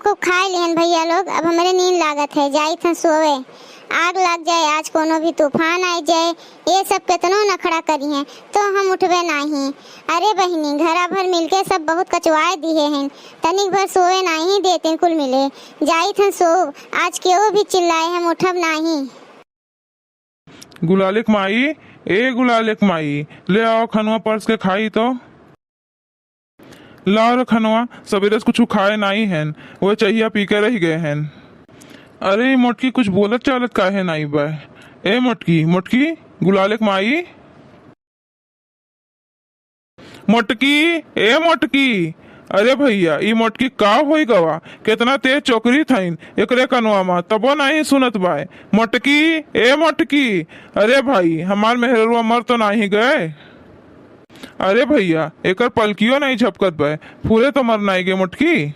खूब खाए लिहन भैया लोग। अब हमारे नींद लागत है, जाई था सोवे। आग लग जाए, आज कोनो भी तूफान आ जाए, ये सब कितनो नखड़ा करी हैं तो हम उठवे नहीं। अरे बहिनी, घरा भर मिलके सब बहुत कचवाए दिए हैं, तनिक भर सोए नहीं देते कुल मिले। जाई था सो, आज केहू भी चिल्लाए हम उठब नहीं। गुलालिक माई, ए गुलालिक माई, ले आओ खनवा परस के खाई तो। लाओ रे खनवा, सवेरे से कुछ खाए नहीं हैं, वो चाहिए पी के रह गए हैं। अरे ये मोटकी कुछ बोलत चालत काहे नहीं बा। ए मोटकी मोटकी, गुलालिक माई, मोटकी, ए मोटकी। अरे भैया, ई मोटकी का होई गवा, कितना तेज चोकरी थईन एकरे कनवा में, तबो नहीं सुनत बाय। मोटकी, ए मोटकी। अरे भाई, हमार मेहरुआ मर तो नहीं गए। अरे भैया, एकर पलकियो नहीं झपकत बा, पूरे तो मर नहीं गए मोटकी।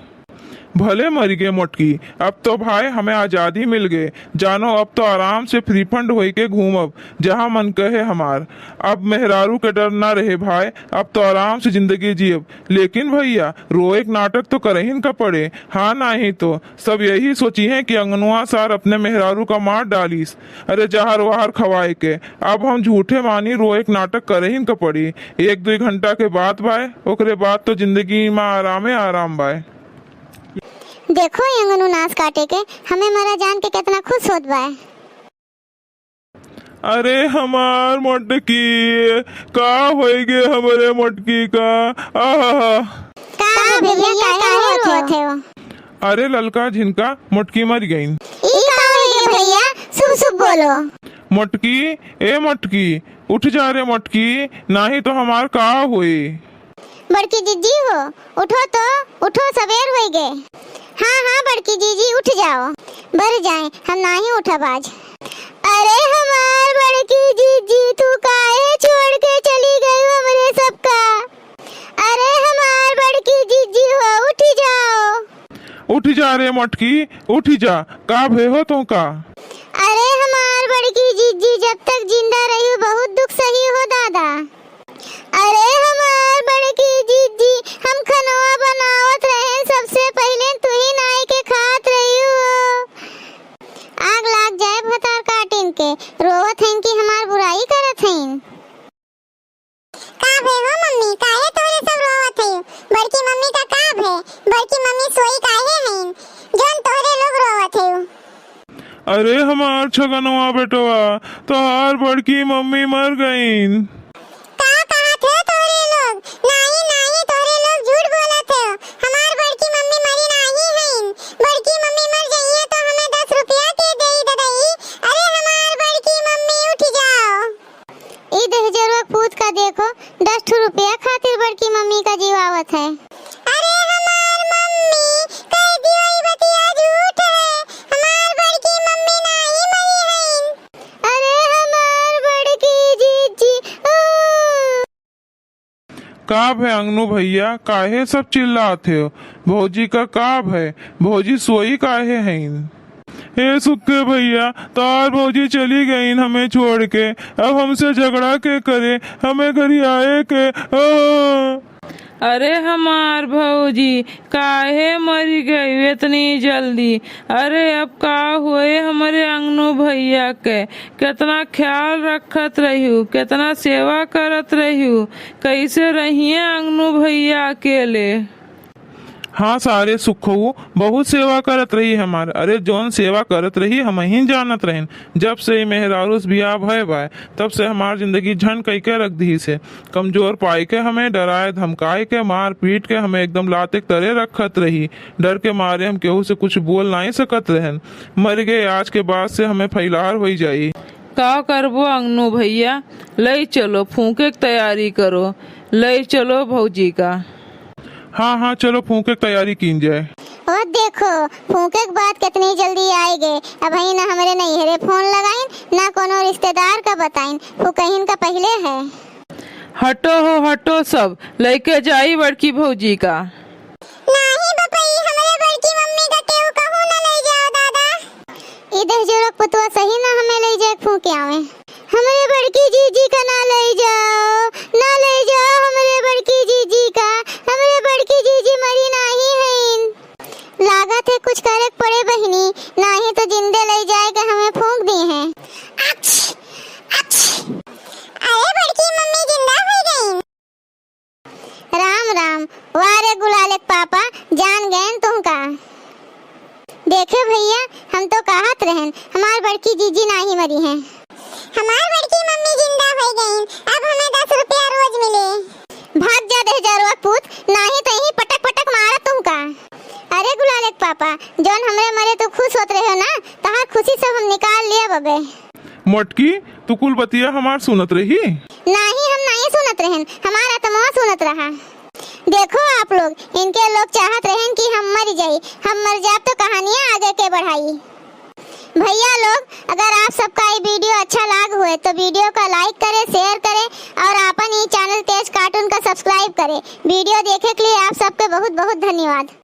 भले मर गए मोटकी, अब तो भाई हमें आज़ादी मिल गए, जानो अब तो आराम से फ्री फंड होई के घूमब जहाँ मन कहे हमार। अब मेहरारू के डर ना रहे भाई, अब तो आराम से जिंदगी जियब। लेकिन भैया, रोए नाटक तो करहिन का पड़े, हाँ नहीं तो सब यही सोची है कि अंगनुआ सार अपने मेहरारू का मार डालीस, अरे जहर वहर खवाए के। अब हम झूठे मानी रोए नाटक करहिन का पड़ी। 1-2 घंटा के बाद भाई, ओकरे बाद तो जिंदगी में आरामे आराम बाय। देखो अंगनू नाश काटे के हमें मरा जान के कितना खुश होत बा। अरे हमार मोटकी का होई गे, हमारे मोटकी का। आहा, का भैया काहे रोत है वो? अरे ललका झिनका मोटकी मर गई। ई का होई गे भैया, शुभ शुभ बोलो। मोटकी, ए मोटकी, उठ जा रे मोटकी, नहीं तो हमार का हुई। बड़की जीजी हो, उठो तो उठो, सवेर हो गए। हाँ हाँ बड़की जीजी उठ जाओ, बर जाए, हम नहीं उठब आज। अरे हमार बड़की जीजी, तू काहे छोड़ के चली गई हमरे सबका? अरे हमार बड़की जीजी हो, उठ जाओ। उठ जा रे मोटकी, उठ जा, का भे हो तो का? अरे हमार बड़की जीजी, जब तक जिंदा रही बहुत दुख सही हो दादा। अरे हमार बड़की जीजी, हम खनवा बनावत रहे, सबसे पहले तू ही नाई के खात रही हो। आग लाग जाए भतार काटिन के, रोवत हैं कि हमार बुराई करत हैं। का भे हो मम्मी, काहे तोरे सब रोवत हैं? बड़की मम्मी का भे? बड़की मम्मी सोई काहे हैं जोन तोरे लोग रोवत हैं? अरे हमार छगनवा बेटवा, तो हार बड़की मम्मी मर गईन। देखो 10 रुपया खातिर बड़की मम्मी का जीवावत है। अरे हमार मम्मी कह दियो ई बतिया झूठ है, हमार बड़की मम्मी नहीं मरी है। अरे हमार बड़की जीजी। काब है अंगनू भैया, काहे सब चिल्लाते हो? भौजी का काब है, भौजी सोई काहे हैं? हे सुक्के भैया, तार भौजी चली गई हमें छोड़ के, अब हमसे झगड़ा के करे, हमें घर आए के। अरे हमार भौजी काहे मरी गई इतनी जल्दी? अरे अब का हुए हमारे अंगनू भैया के, कितना ख्याल रखत रही, कितना सेवा करत रही, कैसे रहिए अंगनू भैया अकेले। हाँ सारे सुखो बहुत सेवा करत रही हमार। अरे जौन सेवा करत रही हम ही जानत रहें। जब से मेहरारूस बियाह भय बाय, तब से हमार जिंदगी झन कई के रख दी से। कमजोर पाई के हमें डराए धमकाए के, मार पीट के हमें एकदम लाते तरे रखत रही। डर के मारे हम केहू से कुछ बोल नहीं सकत रहन। मर गए, आज के बाद से हमें फैलार हो जाई। का करबो अंगनू भैया, ले चलो फूके की तैयारी करो, ले चलो भौजी का। हाँ हाँ चलो फूके की तैयारी की जाए। और देखो फूके के बाद कितनी जल्दी आए गए। अब ही ना हमारे नैहरे फोन लगाइन, ना कोनो रिश्तेदार का बताइन, फूकहिन का पहले है। हटो हो हटो, सब लेके जाई बड़की भौजी का। नहीं बपई, हमारे बड़की मम्मी का केहू कहू ना ले जाओ दादा। इधर जोरक पुतवा सही ना हमें ले जाए फूके आवे। हमारे बड़की जीजी का ना ले जाओ, ना ले जाओ हमारे बड़की जीजी का। हमारे बड़की जीजी मरी नहीं है। लागत लागत है कुछ करे पड़े बहिनी, नहीं तो जिंदे ले जाएगा हमें फूंक दी हैं। अरे बड़की मम्मी जिंदा हो गई। राम राम, वारे गुलाले पापा जान गए तुमका। देखे भैया हम तो कहत रहन हमार बड़की जीजी नहीं मरी हैं। हमार बड़की मम्मी जिंदा हो गई, अब हमें 10 रुपया रोज मिले। भाग जा देहजरवा पूत, नहीं तो यही पटक पटक मारा तुमका। अरे गुलाले पापा जौन हमरे मरे तो खुश होत रहे हो ना, तहां खुशी सब हम निकाल लिया बबे। मोटकी तू कुल बतिया हमार सुनत रही? नहीं हम नहीं सुनत रहन, हमारा तमो सुनत रहा। देखो आप लोग, इनके लोग चाहत रहन कि हम मर जाई, हम मर जाब तो कहानियां आगे के बढ़ाई। भैया लोग अगर आप सबका ये वीडियो अच्छा लाग हुए तो वीडियो का लाइक करें, शेयर करें और अपन ये चैनल तेज कार्टून का सब्सक्राइब करें। वीडियो देखे के लिए आप सबके बहुत बहुत धन्यवाद।